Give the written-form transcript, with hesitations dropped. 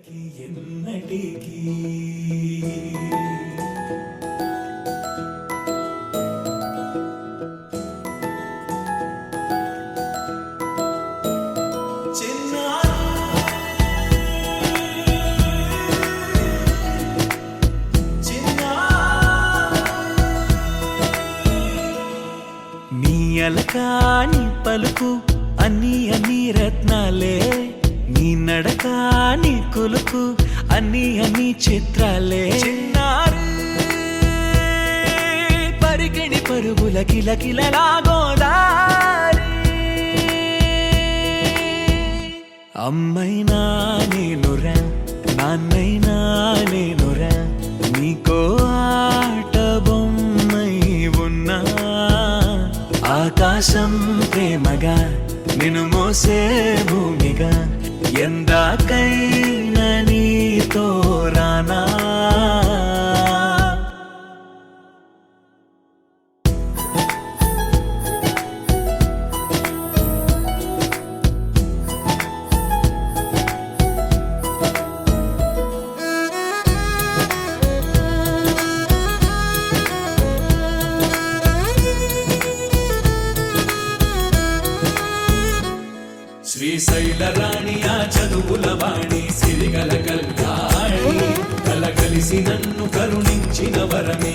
ఎన్నటికి ఎన్నటికి అలకాని పలుకు అన్ని అన్ని రత్నాలే నీ నడకాని కొలుకు అన్ని అన్ని చిత్రాలే చిన్నారు పరికిణి పరుగుల కిలకిలలాగోదారి అమ్మైనా నేనురా నాన్నైనా నేనురా నీకో ఆట బొమ్మై ఉన్నా ఆకాశం ప్రేమగా నిన్ను మోసే భూమిగా ఎందాకైనా నీతో రానా శ్రీశైల రాణి ఆ చదువుల వాణి సిరిగల కల్యాణి కలగలిసి నన్ను కరుణించిన వరమే